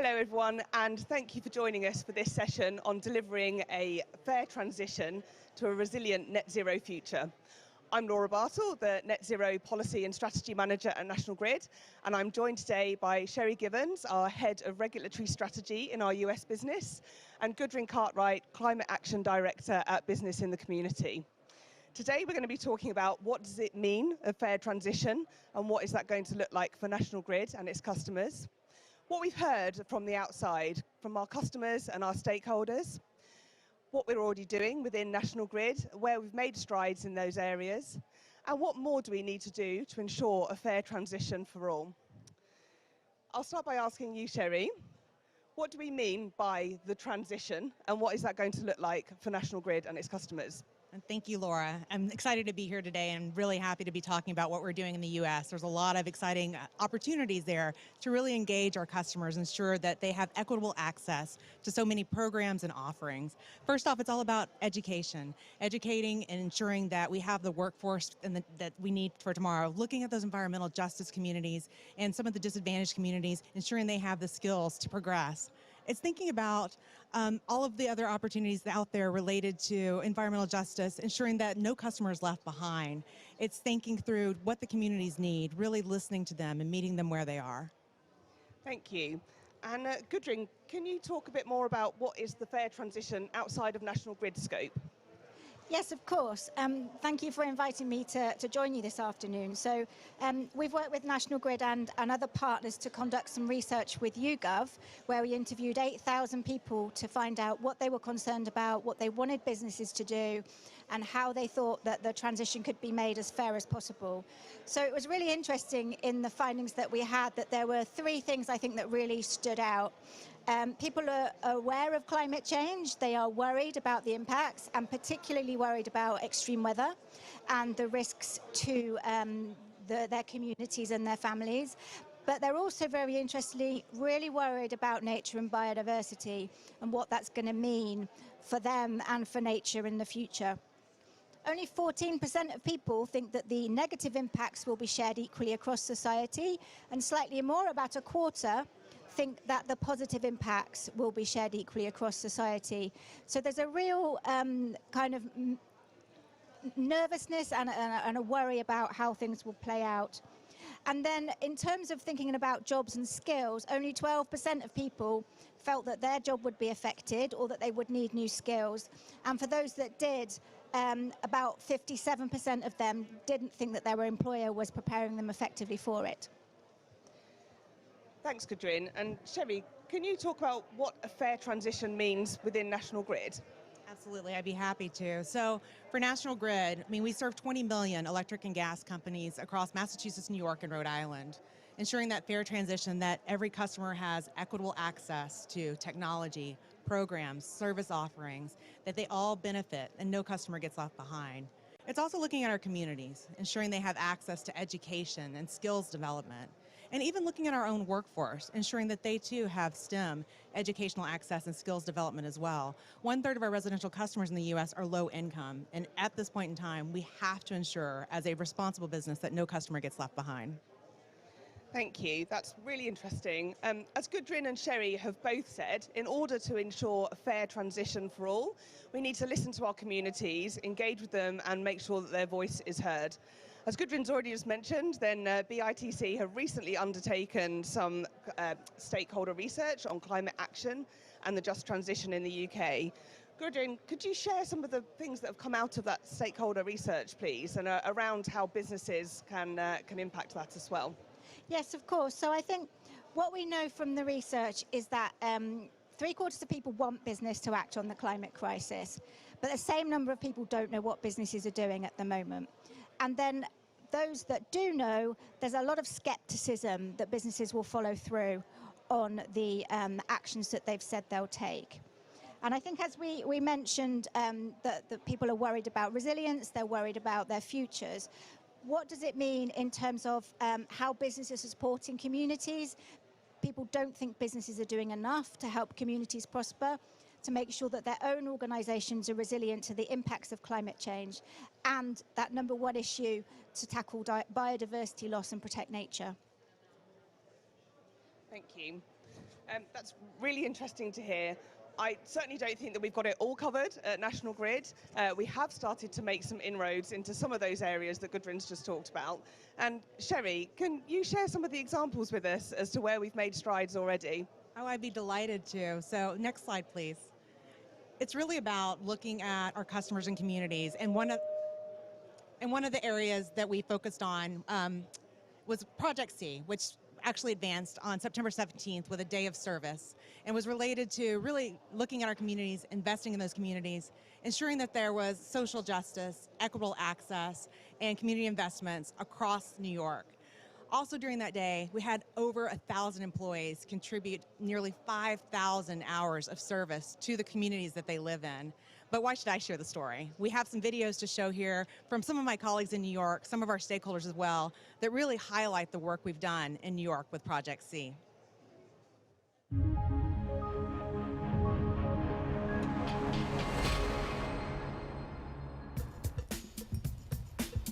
Hello everyone, and thank you for joining us for this session on delivering a fair transition to a resilient net zero future. I'm Laura Bartle, the Net Zero Policy and Strategy Manager at National Grid, and I'm joined today by Sherry Gibbons, our Head of Regulatory Strategy in our US business, and Gudrun Cartwright, Climate Action Director at Business in the Community. Today we're going to be talking about what does it mean, a fair transition, and what is that going to look like for National Grid and its customers. What we've heard from the outside, from our customers and our stakeholders, what we're already doing within National Grid, where we've made strides in those areas, and what more do we need to do to ensure a fair transition for all. I'll start by asking you, Sherry, what do we mean by the transition, and what is that going to look like for National Grid and its customers? And thank you, Laura. I'm excited to be here today and really happy to be talking about what we're doing in the U.S. There's a lot of exciting opportunities there to really engage our customers, ensure that they have equitable access to so many programs and offerings. First off, it's all about education, educating and ensuring that we have the workforce that we need for tomorrow, looking at those environmental justice communities and some of the disadvantaged communities, ensuring they have the skills to progress. It's thinking about all of the other opportunities out there related to environmental justice, ensuring that no customer is left behind. It's thinking through what the communities need, really listening to them and meeting them where they are. Thank you. And Gudrun, can you talk a bit more about what is the fair transition outside of National Grid scope? Yes, of course. Thank you for inviting me to join you this afternoon. So we've worked with National Grid and other partners to conduct some research with YouGov, where we interviewed 8,000 people to find out what they were concerned about, what they wanted businesses to do, and how they thought that the transition could be made as fair as possible. So it was really interesting in the findings that we had that there were three things I think that really stood out. People are aware of climate change, they are worried about the impacts, and particularly worried about extreme weather and the risks to their communities and their families. But they're also very interestingly really worried about nature and biodiversity and what that's going to mean for them and for nature in the future. Only 14% of people think that the negative impacts will be shared equally across society, and slightly more, about a quarter, think that the positive impacts will be shared equally across society. So there's a real kind of nervousness and a worry about how things will play out. And then in terms of thinking about jobs and skills, only 12% of people felt that their job would be affected or that they would need new skills. And for those that did, about 57% of them didn't think that their employer was preparing them effectively for it. Thanks, Gudrun. And Sherry, can you talk about what a fair transition means within National Grid? Absolutely, I'd be happy to. So for National Grid, we serve 20 million electric and gas companies across Massachusetts, New York, and Rhode Island, ensuring that fair transition, that every customer has equitable access to technology, programs, service offerings, that they all benefit and no customer gets left behind. It's also looking at our communities, ensuring they have access to education and skills development, and even looking at our own workforce, ensuring that they too have STEM, educational access and skills development as well. 1/3 of our residential customers in the US are low income, and at this point in time, we have to ensure as a responsible business that no customer gets left behind. Thank you. That's really interesting. As Gudrun and Sherry have both said, in order to ensure a fair transition for all, we need to listen to our communities, engage with them, and make sure that their voice is heard. As Gudrun's already just mentioned, then BITC have recently undertaken some stakeholder research on climate action and the just transition in the UK. Gudrun, could you share some of the things that have come out of that stakeholder research, please, and around how businesses can impact that as well? Yes, of course. So I think what we know from the research is that 3/4 of people want business to act on the climate crisis, but the same number of people don't know what businesses are doing at the moment. And then those that do know, there's a lot of skepticism that businesses will follow through on the actions that they've said they'll take. And I think as we mentioned that people are worried about resilience, they're worried about their futures. What does it mean in terms of how businesses are supporting communities? People don't think businesses are doing enough to help communities prosper, to make sure that their own organisations are resilient to the impacts of climate change, and that number one issue, to tackle biodiversity loss and protect nature. Thank you. That's really interesting to hear. I certainly don't think that we've got it all covered at National Grid. We have started to make some inroads into some of those areas that Gudrun's just talked about. And Sherry, can you share some of the examples with us as to where we've made strides already? Oh, I'd be delighted to. So next slide, please. It's really about looking at our customers and communities. And one of the areas that we focused on was Project C, which actually advanced on September 17th with a day of service and was related to really looking at our communities, investing in those communities, ensuring that there was social justice, equitable access, and community investments across New York. Also during that day, we had over 1,000 employees contribute nearly 5,000 hours of service to the communities that they live in. But why should I share the story? We have some videos to show here from some of my colleagues in New York, some of our stakeholders as well, that really highlight the work we've done in New York with Project C.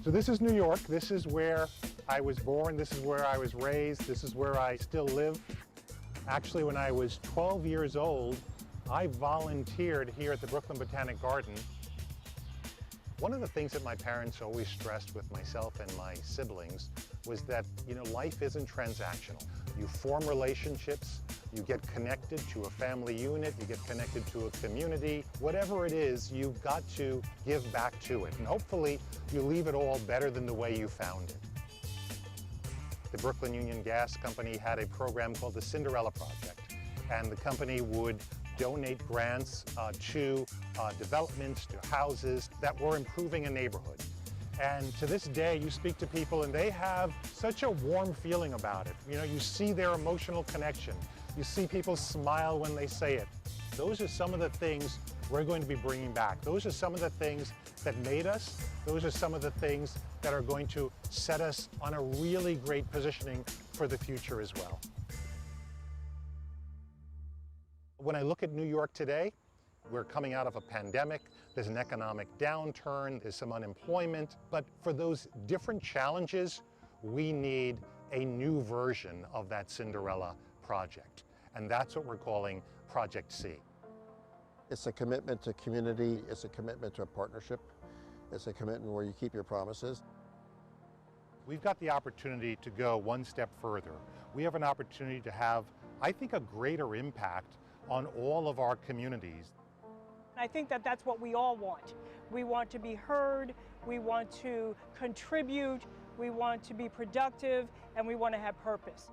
So this is New York. This is where I was born. This is where I was raised. This is where I still live. Actually, when I was 12 years old, I volunteered here at the Brooklyn Botanic Garden. One of the things that my parents always stressed with myself and my siblings was that, life isn't transactional. You form relationships, you get connected to a family unit, you get connected to a community. Whatever it is, you've got to give back to it. And hopefully, you leave it all better than the way you found it. The Brooklyn Union Gas Company had a program called the Cinderella Project, and the company would donate grants to developments, to houses that were improving a neighborhood. And to this day, you speak to people and they have such a warm feeling about it. You see their emotional connection. You see people smile when they say it. Those are some of the things we're going to be bringing back. Those are some of the things that made us. Those are some of the things that are going to set us on a really great positioning for the future as well. When I look at New York today, we're coming out of a pandemic, there's an economic downturn, there's some unemployment, but for those different challenges, we need a new version of that Cinderella project. And that's what we're calling Project C. It's a commitment to community, it's a commitment to a partnership, it's a commitment where you keep your promises. We've got the opportunity to go one step further. We have an opportunity to have, I think, a greater impact on all of our communities. I think that that's what we all want. We want to be heard, we want to contribute, we want to be productive, and we want to have purpose.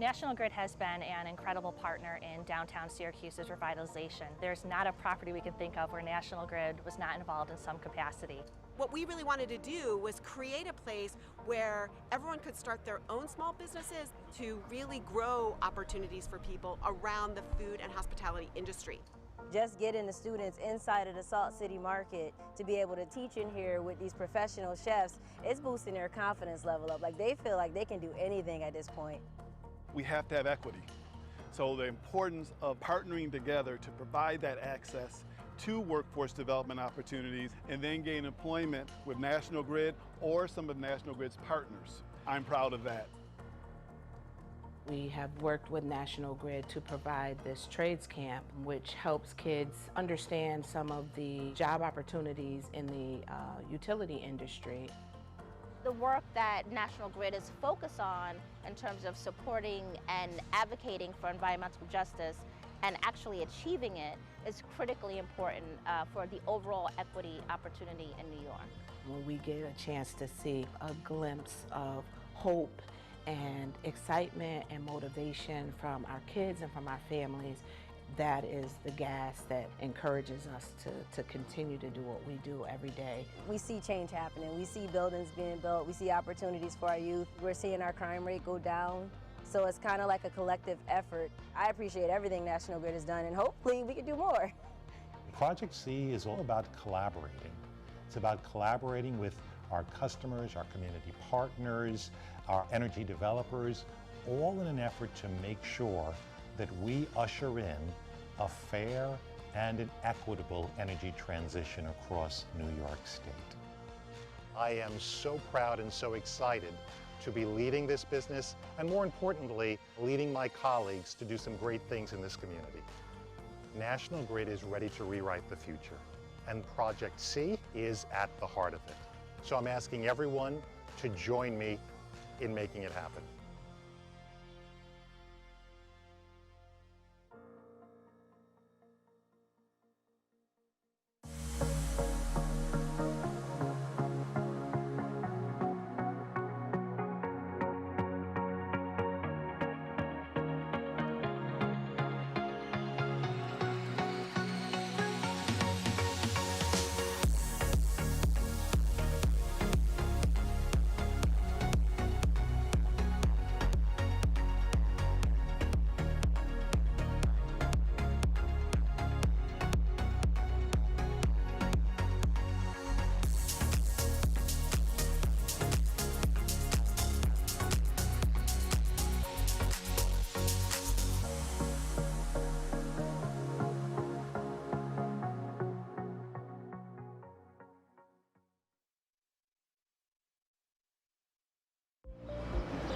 National Grid has been an incredible partner in downtown Syracuse's revitalization. There's not a property we can think of where National Grid was not involved in some capacity. What we really wanted to do was create a place where everyone could start their own small businesses to really grow opportunities for people around the food and hospitality industry. Just getting the students inside of the Salt City Market to be able to teach in here with these professional chefs, it's boosting their confidence level up. Like, they feel like they can do anything at this point. We have to have equity. So the importance of partnering together to provide that access to workforce development opportunities and then gain employment with National Grid or some of National Grid's partners. I'm proud of that. We have worked with National Grid to provide this trades camp, which helps kids understand some of the job opportunities in the utility industry. The work that National Grid is focused on in terms of supporting and advocating for environmental justice and actually achieving it is critically important for the overall equity opportunity in New York. When we get a chance to see a glimpse of hope and excitement and motivation from our kids and from our families, that is the gas that encourages us to continue to do what we do every day. We see change happening. We see buildings being built. We see opportunities for our youth. We're seeing our crime rate go down. So it's kind of like a collective effort. I appreciate everything National Grid has done, and hopefully we can do more. Project C is all about collaborating. It's about collaborating with our customers, our community partners, our energy developers, all in an effort to make sure that we usher in a fair and an equitable energy transition across New York State. I am so proud and so excited to be leading this business, and more importantly, leading my colleagues to do some great things in this community. National Grid is ready to rewrite the future, and Project C is at the heart of it. So I'm asking everyone to join me in making it happen.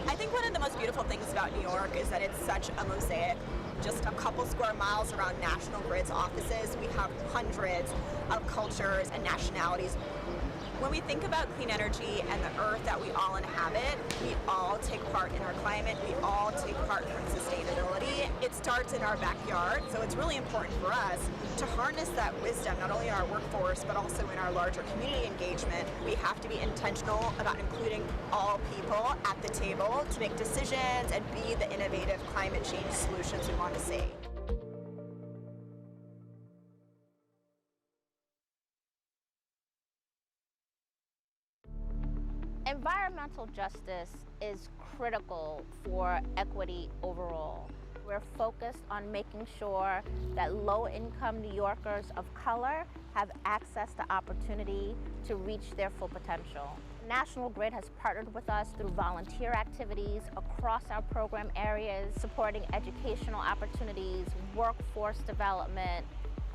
I think one of the most beautiful things about New York is that it's such a mosaic. Just a couple square miles around National Grid's offices, we have hundreds of cultures and nationalities. When we think about clean energy and the earth that we all inhabit, we all take part in our climate, we all take part in sustainability. It starts in our backyard, so it's really important for us to harness that wisdom, not only in our workforce, but also in our larger community engagement. We have to be intentional about including all people at the table to make decisions and be the innovative climate change solutions we want to see. Environmental justice is critical for equity overall. We're focused on making sure that low-income New Yorkers of color have access to opportunity to reach their full potential. National Grid has partnered with us through volunteer activities across our program areas, supporting educational opportunities, workforce development,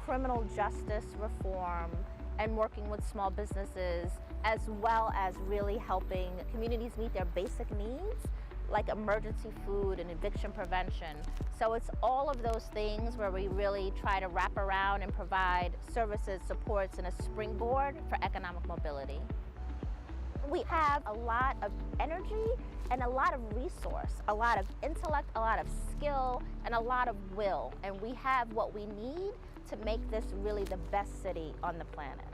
criminal justice reform, and working with small businesses, as well as really helping communities meet their basic needs, like emergency food and eviction prevention. So it's all of those things where we really try to wrap around and provide services, supports, and a springboard for economic mobility. We have a lot of energy and a lot of resource, a lot of intellect, a lot of skill, and a lot of will. And we have what we need to make this really the best city on the planet.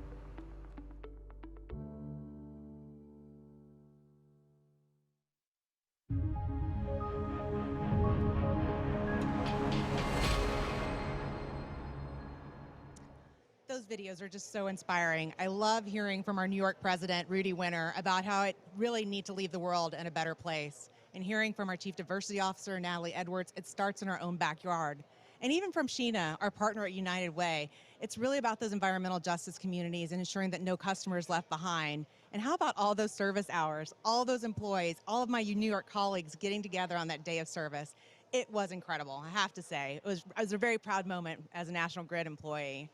Those videos are just so inspiring. I love hearing from our New York president, Rudy Winter, about how it really need to leave the world in a better place. And hearing from our Chief Diversity Officer, Natalie Edwards, it starts in our own backyard. And even from Sheena, our partner at United Way, it's really about those environmental justice communities and ensuring that no customer is left behind. And how about all those service hours, all those employees, all of my New York colleagues getting together on that day of service? It was incredible, I have to say. It was a very proud moment as a National Grid employee.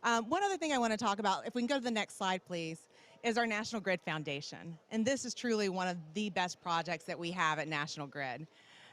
One other thing I want to talk about, if we can go to the next slide, please, is our National Grid Foundation. And this is truly one of the best projects that we have at National Grid.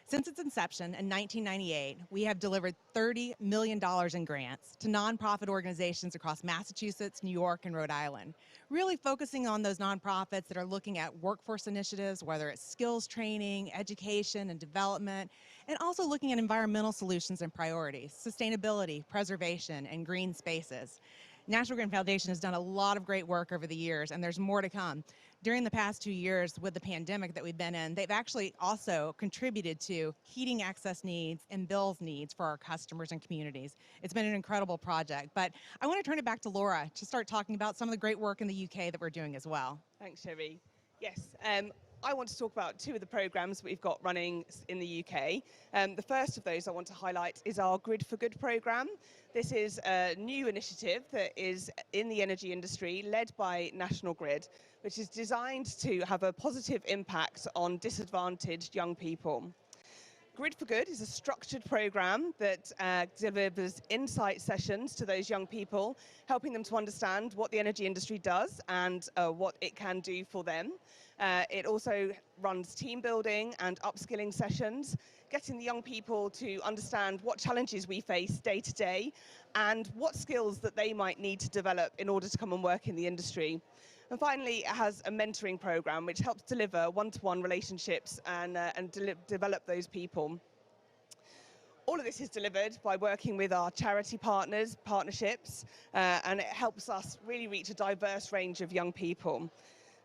Since its inception in 1998, we have delivered $30 million in grants to nonprofit organizations across Massachusetts, New York, and Rhode Island, really focusing on those nonprofits that are looking at workforce initiatives, whether it's skills training, education, and development, and also looking at environmental solutions and priorities, sustainability, preservation, and green spaces. National Grid Foundation has done a lot of great work over the years, and there's more to come. During the past 2 years with the pandemic that we've been in, they've actually also contributed to heating access needs and bills needs for our customers and communities. It's been an incredible project, but I want to turn it back to Laura to start talking about some of the great work in the UK that we're doing as well. Thanks, Sherry. Yes, I want to talk about two of the programs we've got running in the UK. The first of those I want to highlight is our Grid for Good program. This is a new initiative that is in the energy industry led by National Grid, which is designed to have a positive impact on disadvantaged young people. Grid for Good is a structured program that delivers insight sessions to those young people, helping them to understand what the energy industry does and what it can do for them. It also runs team building and upskilling sessions, getting the young people to understand what challenges we face day to day and what skills that they might need to develop in order to come and work in the industry. And finally, it has a mentoring program which helps deliver one-to-one relationships and develop those people. All of this is delivered by working with our charity partnerships, and it helps us really reach a diverse range of young people.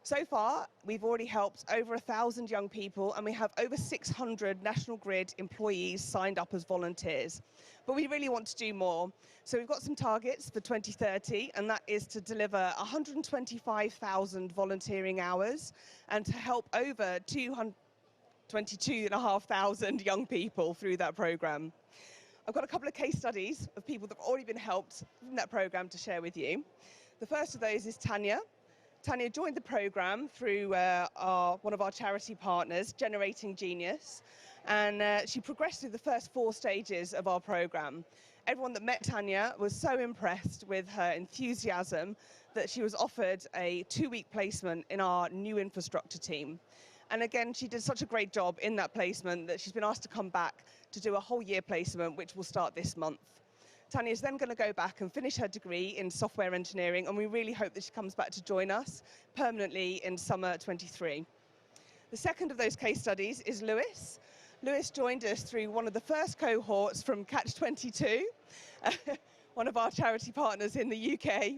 So far, we've already helped over 1,000 young people, and we have over 600 National Grid employees signed up as volunteers. But we really want to do more. So we've got some targets for 2030, and that is to deliver 125,000 volunteering hours and to help over 22,500 young people through that program. I've got a couple of case studies of people that have already been helped from that program to share with you. The first of those is Tanya. Tanya joined the program through one of our charity partners, Generating Genius, and she progressed through the first 4 stages of our program. Everyone that met Tanya was so impressed with her enthusiasm that she was offered a 2-week placement in our new infrastructure team. And again, she did such a great job in that placement that she's been asked to come back to do a whole year placement, which will start this month. Tanya is then going to go back and finish her degree in software engineering, and we really hope that she comes back to join us permanently in summer 23. The second of those case studies is Lewis. Lewis joined us through one of the first cohorts from Catch 22, one of our charity partners in the UK.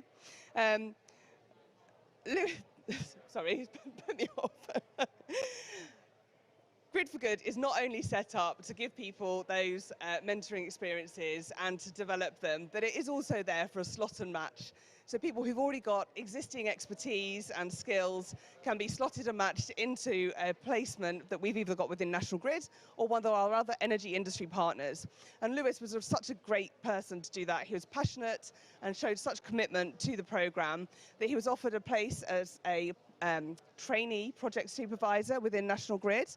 Sorry, put me off. Grid for Good is not only set up to give people those mentoring experiences and to develop them, but it is also there for a slot and match. So people who've already got existing expertise and skills can be slotted and matched into a placement that we've either got within National Grid or one of our other energy industry partners. And Lewis was such a great person to do that. He was passionate and showed such commitment to the program that he was offered a place as a trainee project supervisor within National Grid.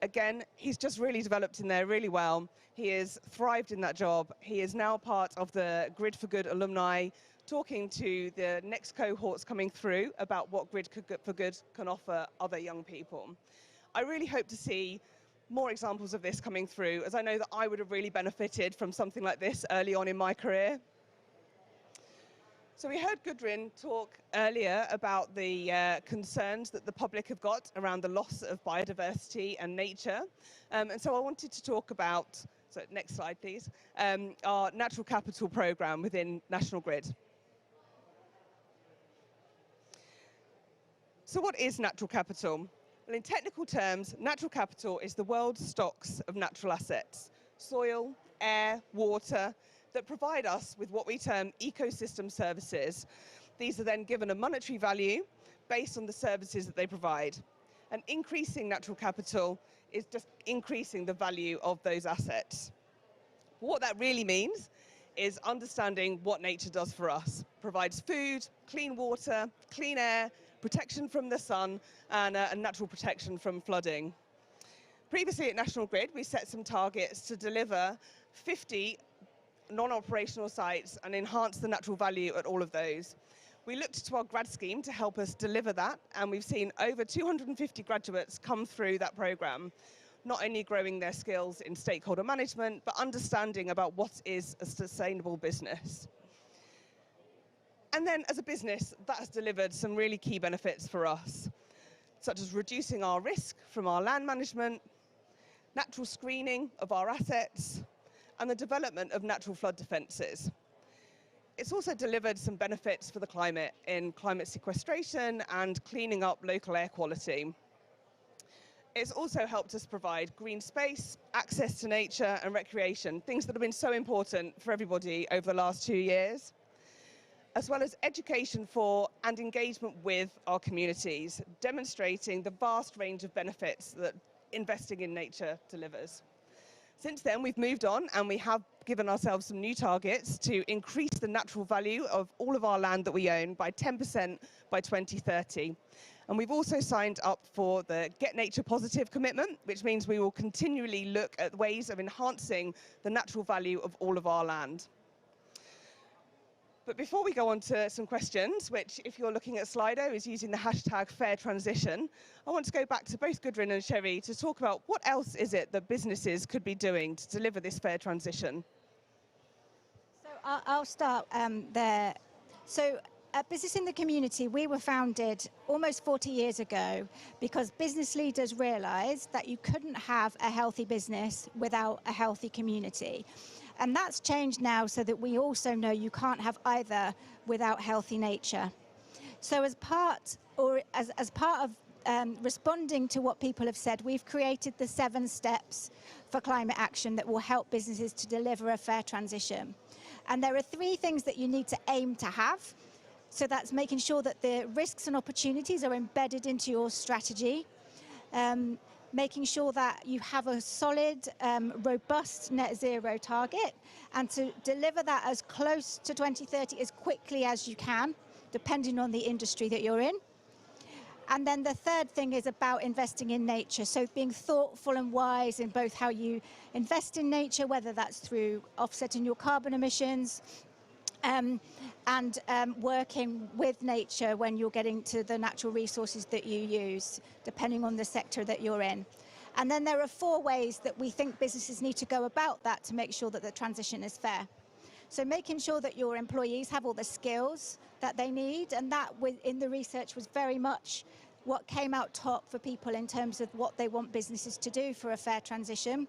Again, he's just really developed in there really well. He has thrived in that job. He is now part of the Grid for Good alumni, talking to the next cohorts coming through about what Grid for Good can offer other young people. I really hope to see more examples of this coming through, as I know that I would have really benefited from something like this early on in my career. So we heard Gudrun talk earlier about the concerns that the public have got around the loss of biodiversity and nature. And so I wanted to talk about, so next slide please, our Natural Capital programme within National Grid. So what is natural capital? Well, in technical terms, natural capital is the world's stocks of natural assets, soil, air, water, that provide us with what we term ecosystem services. These are then given a monetary value based on the services that they provide. And increasing natural capital is just increasing the value of those assets. What that really means is understanding what nature does for us. Provides food, clean water, clean air, protection from the sun, and natural protection from flooding. Previously at National Grid, we set some targets to deliver 50 non-operational sites and enhance the natural value at all of those. We looked to our grad scheme to help us deliver that, and we've seen over 250 graduates come through that program, not only growing their skills in stakeholder management, but understanding about what is a sustainable business. And then as a business, that has delivered some really key benefits for us, such as reducing our risk from our land management, natural screening of our assets, and the development of natural flood defences. It's also delivered some benefits for the climate in climate sequestration and cleaning up local air quality. It's also helped us provide green space, access to nature and recreation, things that have been so important for everybody over the last 2 years, as well as education for and engagement with our communities, demonstrating the vast range of benefits that investing in nature delivers. Since then, we've moved on and we have given ourselves some new targets to increase the natural value of all of our land that we own by 10% by 2030. And we've also signed up for the Get Nature Positive commitment, which means we will continually look at ways of enhancing the natural value of all of our land. But before we go on to some questions, which if you're looking at Slido is using the hashtag Fair Transition, I want to go back to both Gudrun and Sherry to talk about what else is it that businesses could be doing to deliver this fair transition. So I'll start there. So at Business in the Community, we were founded almost 40 years ago because business leaders realized that you couldn't have a healthy business without a healthy community. And that's changed now so that we also know you can't have either without healthy nature. So as part of responding to what people have said, we've created the 7 steps for climate action that will help businesses to deliver a fair transition. And there are 3 things that you need to aim to have. So that's making sure that the risks and opportunities are embedded into your strategy, making sure that you have a solid, robust net zero target, and to deliver that as close to 2030 as quickly as you can, depending on the industry that you're in. And then the third thing is about investing in nature. So being thoughtful and wise in both how you invest in nature, whether that's through offsetting your carbon emissions, and working with nature when you're getting to the natural resources that you use, depending on the sector that you're in. And then there are 4 ways that we think businesses need to go about that to make sure that the transition is fair. So making sure that your employees have all the skills that they need, and that in the research was very much what came out top for people in terms of what they want businesses to do for a fair transition.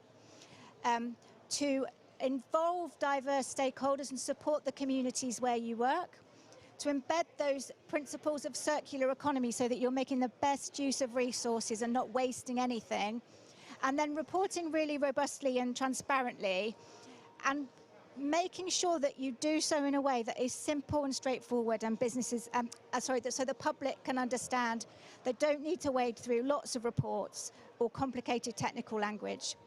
To involve diverse stakeholders and support the communities where you work, to embed those principles of circular economy so that you're making the best use of resources and not wasting anything, and then reporting really robustly and transparently, and making sure that you do so in a way that is simple and straightforward, and businesses, so the public can understand. They don't need to wade through lots of reports or complicated technical language.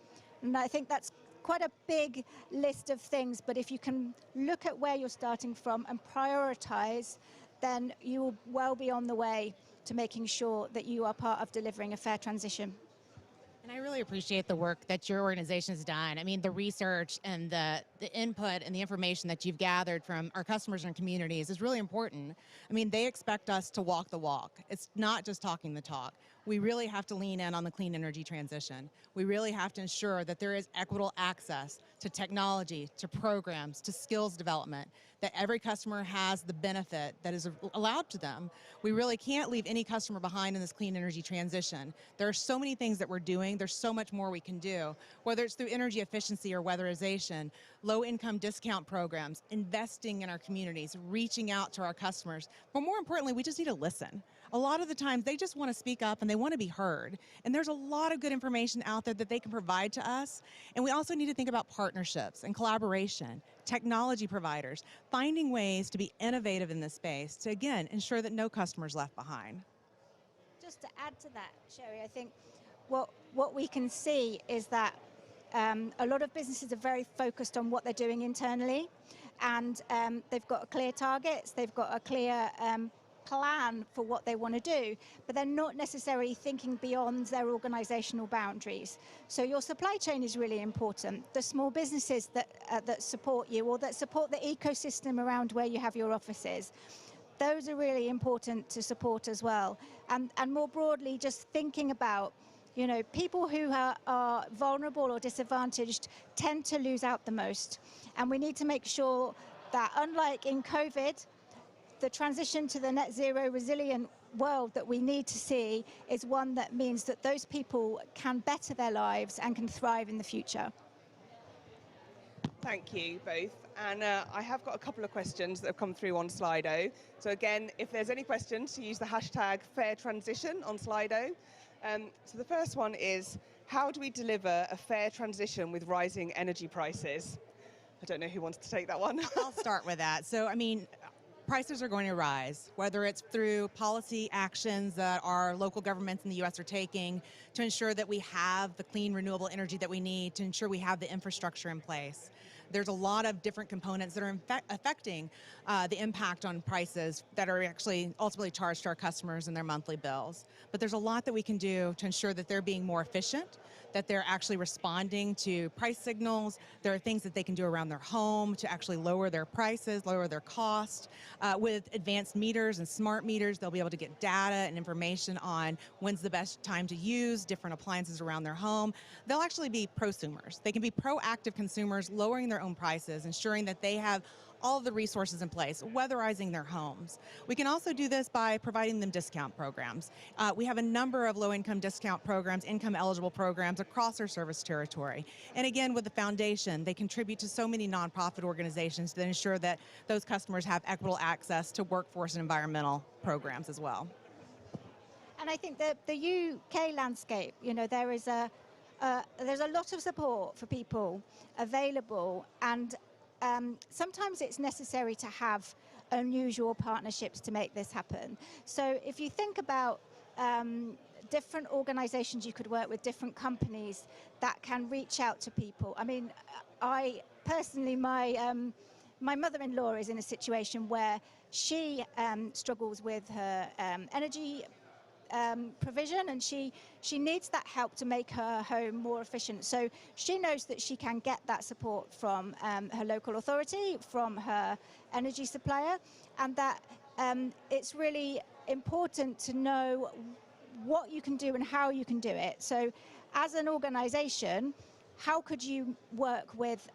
And I think that's quite a big list of things, but if you can look at where you're starting from and prioritize, then you will well be on the way to making sure that you are part of delivering a fair transition. And I really appreciate the work that your organization has done. I mean, the research and the input and the information that you've gathered from our customers and communities is really important. I mean, they expect us to walk the walk. It's not just talking the talk. We really have to lean in on the clean energy transition. We really have to ensure that there is equitable access to technology, to programs, to skills development, that every customer has the benefit that is allowed to them. We really can't leave any customer behind in this clean energy transition. There are so many things that we're doing. There's so much more we can do, whether it's through energy efficiency or weatherization, low-income discount programs, investing in our communities, reaching out to our customers. But more importantly, we just need to listen. A lot of the times they just want to speak up and they want to be heard. And there's a lot of good information out there that they can provide to us. And we also need to think about partnerships and collaboration, technology providers, finding ways to be innovative in this space to, again, ensure that no customer is left behind. Just to add to that, Sherry, I think what we can see is that a lot of businesses are very focused on what they're doing internally, and they've got clear targets, they've got a clear plan for what they want to do, but they're not necessarily thinking beyond their organizational boundaries. So your supply chain is really important. The small businesses that support you, or that support the ecosystem around where you have your offices, those are really important to support as well. And more broadly, just thinking about, you know, people who are vulnerable or disadvantaged tend to lose out the most. And we need to make sure that, unlike in COVID, the transition to the net zero resilient world that we need to see is one that means that those people can better their lives and can thrive in the future. Thank you both. And I have got a couple of questions that have come through on Slido. So again, if there's any questions, use the hashtag Fair Transition on Slido. So the first one is, how do we deliver a fair transition with rising energy prices? I don't know who wants to take that one. I'll start with that. So, I mean, prices are going to rise, whether it's through policy actions that our local governments in the U.S. are taking to ensure that we have the clean, renewable energy that we need, to ensure we have the infrastructure in place. There's a lot of different components that are affecting the impact on prices that are actually ultimately charged to our customers in their monthly bills. But there's a lot that we can do to ensure that they're being more efficient, that they're actually responding to price signals. There are things that they can do around their home to actually lower their prices, lower their cost. With advanced meters and smart meters, they'll be able to get data and information on when's the best time to use different appliances around their home. They'll actually be prosumers. They can be proactive consumers, lowering their own prices, ensuring that they have all of the resources in place, weatherizing their homes. We can also do this by providing them discount programs. We have a number of low-income discount programs, income-eligible programs across our service territory. And again, with the foundation, they contribute to so many nonprofit organizations that ensure that those customers have equitable access to workforce and environmental programs as well. And I think that the UK landscape, there's a lot of support for people available, and sometimes it's necessary to have unusual partnerships to make this happen. So if you think about different organizations you could work with, different companies that can reach out to people. I mean, I personally, my mother-in-law is in a situation where she struggles with her energy provision, and she needs that help to make her home more efficient. So she knows that she can get that support from her local authority, from her energy supplier, and that it's really important to know what you can do and how you can do it. So as an organization, how could you work with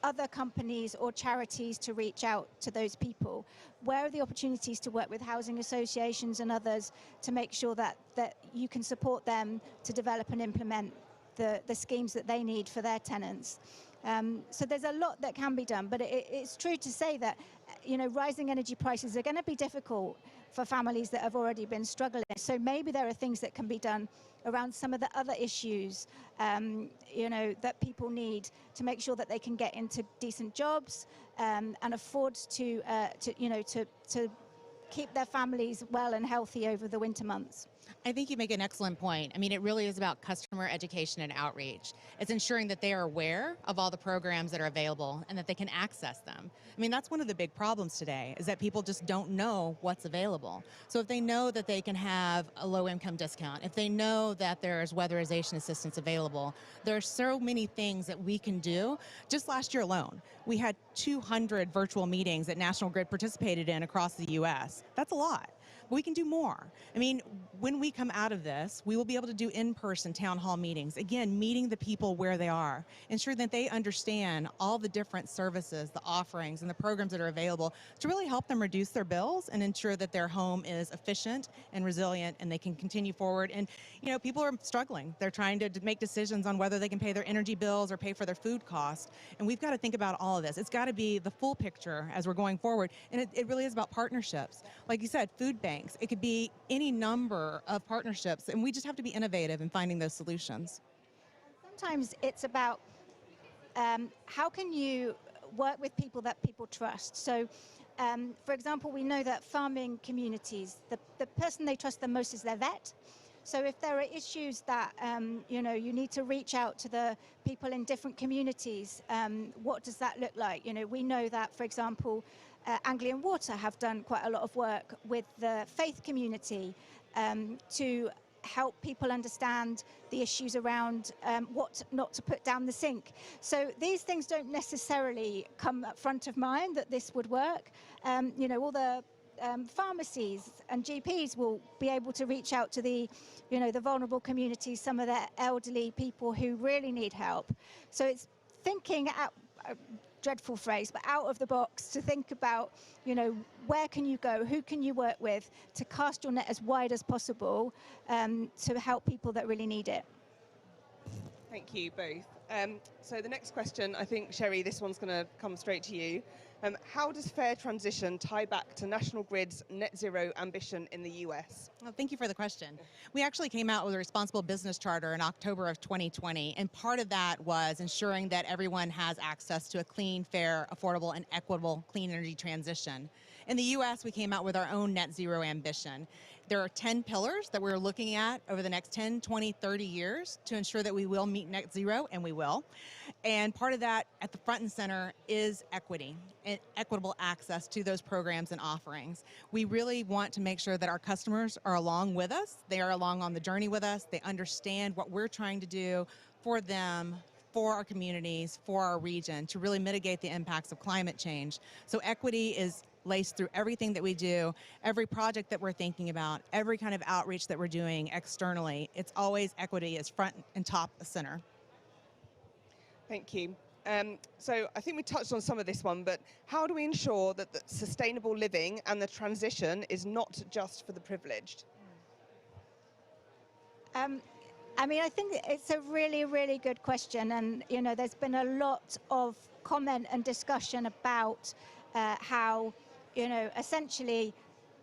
other companies or charities to reach out to those people? Where are the opportunities to work with housing associations and others to make sure that you can support them to develop and implement the schemes that they need for their tenants? So there's a lot that can be done, but it's true to say that rising energy prices are going to be difficult for families that have already been struggling. So maybe there are things that can be done around some of the other issues, that people need to make sure that they can get into decent jobs and afford to keep their families well and healthy over the winter months. I think you make an excellent point. I mean, it really is about customer education and outreach. It's ensuring that they are aware of all the programs that are available and that they can access them. I mean, that's one of the big problems today, is that people just don't know what's available. So if they know that they can have a low-income discount, if they know that there's weatherization assistance available, there are so many things that we can do. Just last year alone, we had 200 virtual meetings that National Grid participated in across the U.S. That's a lot. But we can do more. I mean, when we come out of this, we will be able to do in-person town hall meetings. Again, meeting the people where they are, ensuring that they understand all the different services, the offerings, and the programs that are available to really help them reduce their bills and ensure that their home is efficient and resilient and they can continue forward. And, people are struggling. They're trying to make decisions on whether they can pay their energy bills or pay for their food costs. And we've got to think about all of this. It's got to be the full picture as we're going forward. And it really is about partnerships. Like you said, food banks. It could be any number of partnerships, and we just have to be innovative in finding those solutions. Sometimes it's about how can you work with people that people trust. So, for example, we know that farming communities, the person they trust the most is their vet. So if there are issues that, you need to reach out to the people in different communities, what does that look like? We know that, for example, Anglian Water have done quite a lot of work with the faith community to help people understand the issues around what not to put down the sink. So these things don't necessarily come up front of mind that this would work. All the pharmacies and GPs will be able to reach out to the vulnerable communities, some of the elderly people who really need help. So it's thinking out, a dreadful phrase, but out of the box, to think about, where can you go, who can you work with, to cast your net as wide as possible to help people that really need it. Thank you both. So the next question, I think, Sherry, this one's going to come straight to you. How does fair transition tie back to National Grid's net zero ambition in the US? Well, thank you for the question. We actually came out with a responsible business charter in October of 2020, and part of that was ensuring that everyone has access to a clean, fair, affordable, and equitable clean energy transition. In the U.S., we came out with our own net zero ambition. There are 10 pillars that we're looking at over the next 10, 20, 30 years to ensure that we will meet net zero, and we will. And part of that at the front and center is equity and equitable access to those programs and offerings. We really want to make sure that our customers are along with us. They are along on the journey with us. They understand what we're trying to do for them, for our communities, for our region, to really mitigate the impacts of climate change. So equity is laced through everything that we do, every project that we're thinking about, every kind of outreach that we're doing externally. It's always equity is front and top center. Thank you. So I think we touched on some of this one, but how do we ensure that the sustainable living and the transition is not just for the privileged? I mean, I think it's a really, really good question. And, you know, there's been a lot of comment and discussion about how, you know, essentially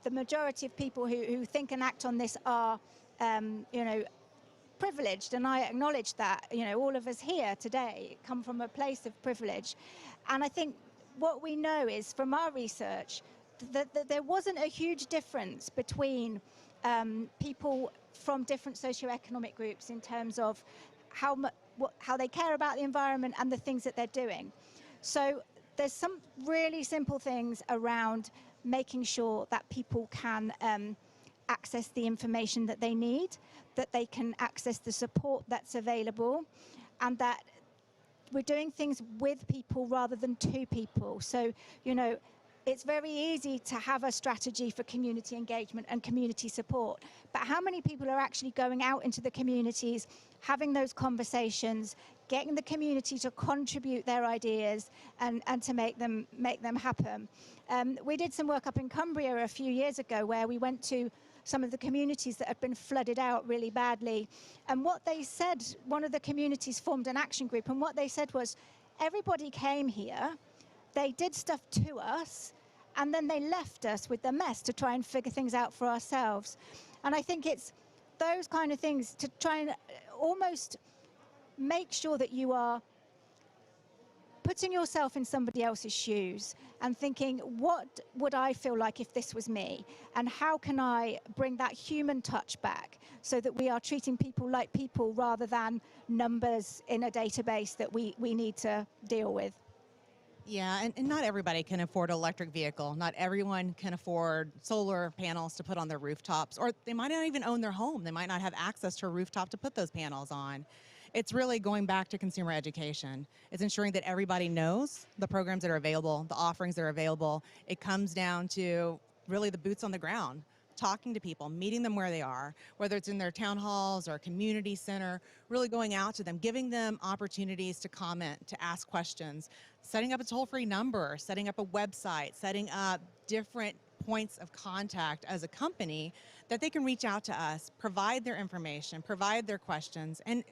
the majority of people who think and act on this are, you know, privileged. And I acknowledge that, you know, all of us here today come from a place of privilege. And I think what we know is from our research that there wasn't a huge difference between people from different socioeconomic groups in terms of how they care about the environment and the things that they're doing. So there's some really simple things around making sure that people can access the information that they need, that they can access the support that's available, and that we're doing things with people rather than to people. So, you know, it's very easy to have a strategy for community engagement and community support, but how many people are actually going out into the communities, having those conversations, getting the community to contribute their ideas and to make them happen? We did some work up in Cumbria a few years ago where we went to some of the communities that had been flooded out really badly. And what they said, one of the communities formed an action group, and what they said was, everybody came here, they did stuff to us, and then they left us with the mess to try and figure things out for ourselves. And I think it's those kind of things to try and almost make sure that you are putting yourself in somebody else's shoes and thinking, what would I feel like if this was me? And how can I bring that human touch back so that we are treating people like people rather than numbers in a database that we need to deal with? Yeah, and not everybody can afford an electric vehicle. Not everyone can afford solar panels to put on their rooftops, or they might not even own their home. They might not have access to a rooftop to put those panels on. It's really going back to consumer education. It's ensuring that everybody knows the programs that are available, the offerings that are available. It comes down to really the boots on the ground, talking to people, meeting them where they are, whether it's in their town halls or community center, really going out to them, giving them opportunities to comment, to ask questions, setting up a toll-free number, setting up a website, setting up different points of contact as a company that they can reach out to us, provide their information, provide their questions, and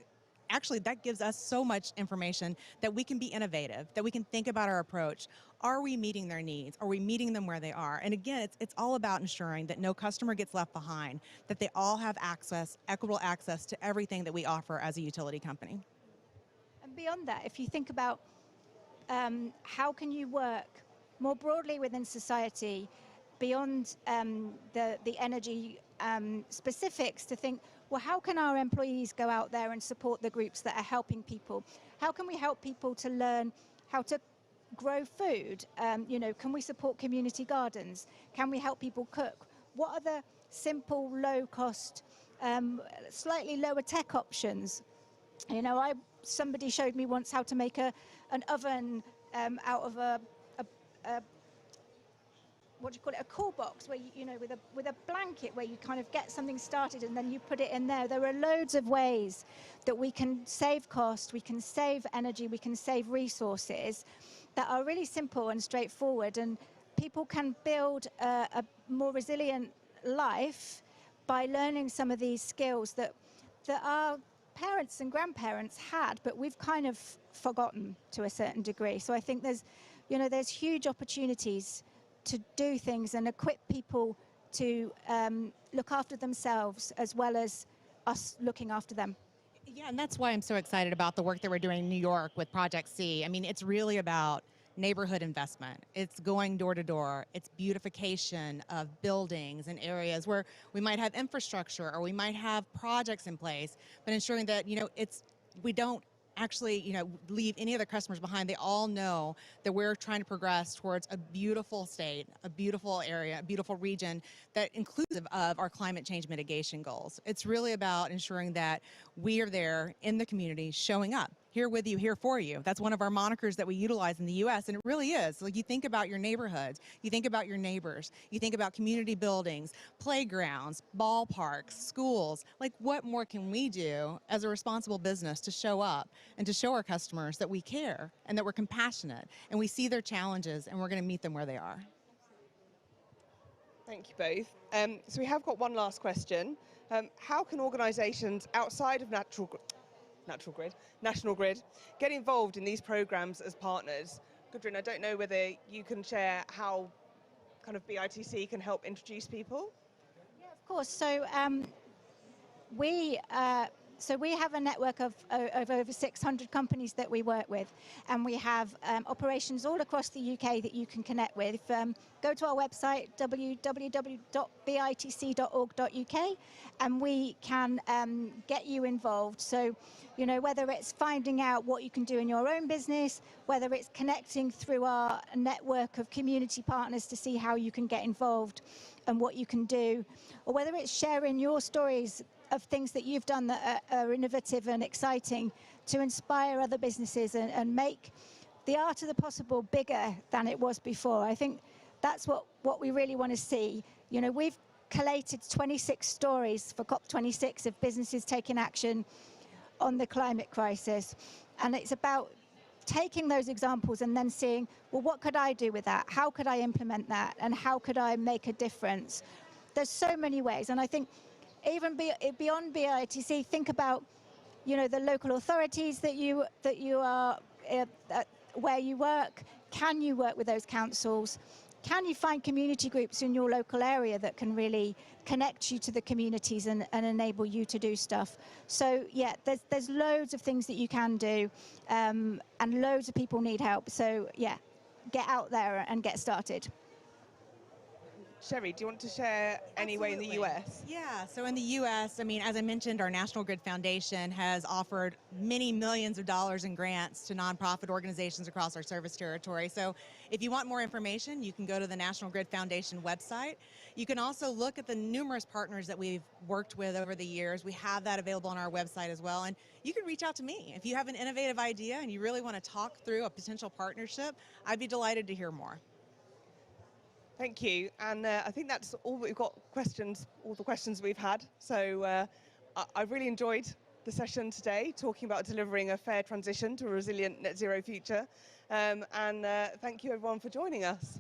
actually that gives us so much information that we can be innovative, that we can think about our approach. Are we meeting their needs? Are we meeting them where they are? And again, it's all about ensuring that no customer gets left behind, that they all have access, equitable access to everything that we offer as a utility company. And beyond that, if you think about how can you work more broadly within society, beyond the energy specifics, to think, well, how can our employees go out there and support the groups that are helping people? How can we help people to learn how to grow food? You know, can we support community gardens? Can we help people cook? What are the simple, low-cost, slightly lower tech options? You know, somebody showed me once how to make an oven out of a what do you call it, a cool box, where you know, with a blanket, where you kind of get something started and then you put it in there. There are loads of ways that we can save cost, we can save energy, we can save resources that are really simple and straightforward, and people can build a more resilient life by learning some of these skills that our parents and grandparents had, but we've kind of forgotten to a certain degree. So I think there's huge opportunities to do things and equip people to look after themselves as well as us looking after them. Yeah, and that's why I'm so excited about the work that we're doing in New York with Project C. I mean, it's really about neighborhood investment. It's going door to door. It's beautification of buildings and areas where we might have infrastructure or we might have projects in place, but ensuring that, we don't actually, leave any other customers behind. They all know that we're trying to progress towards a beautiful state, a beautiful area, a beautiful region that inclusive of our climate change mitigation goals. It's really about ensuring that we are there in the community, showing up, here with you, here for you. That's one of our monikers that we utilize in the U.S., and it really is. Like, you think about your neighborhoods, you think about your neighbors, you think about community buildings, playgrounds, ballparks, schools. Like, what more can we do as a responsible business to show up and to show our customers that we care and that we're compassionate and we see their challenges and we're going to meet them where they are? Thank you both. So we have got one last question. How can organisations outside of National Grid get involved in these programs as partners? Gudrun, I don't know whether you can share how kind of BITC can help introduce people? Yeah, of course. So we have a network of over 600 companies that we work with, and we have operations all across the UK that you can connect with. Go to our website, www.bitc.org.uk, and we can get you involved. So, whether it's finding out what you can do in your own business, whether it's connecting through our network of community partners to see how you can get involved and what you can do, or whether it's sharing your stories of things that you've done that are innovative and exciting to inspire other businesses and make the art of the possible bigger than it was before. I think that's what we really want to see. We've collated 26 stories for COP26 of businesses taking action on the climate crisis. And it's about taking those examples and then seeing, well, what could I do with that? How could I implement that? And how could I make a difference? There's so many ways. And I think even beyond BITC, think about, the local authorities that you are, where you work. Can you work with those councils? Can you find community groups in your local area that can really connect you to the communities and enable you to do stuff? So yeah, there's loads of things that you can do, and loads of people need help. So yeah, get out there and get started. Sherry, do you want to share any way in the US? Yeah, so in the US, as I mentioned, our National Grid Foundation has offered many millions of dollars in grants to nonprofit organizations across our service territory. So if you want more information, you can go to the National Grid Foundation website. You can also look at the numerous partners that we've worked with over the years. We have that available on our website as well. And you can reach out to me. If you have an innovative idea and you really want to talk through a potential partnership, I'd be delighted to hear more. Thank you, and I think that's all we've got all the questions we've had. So I really enjoyed the session today, talking about delivering a fair transition to a resilient net zero future. And thank you everyone for joining us.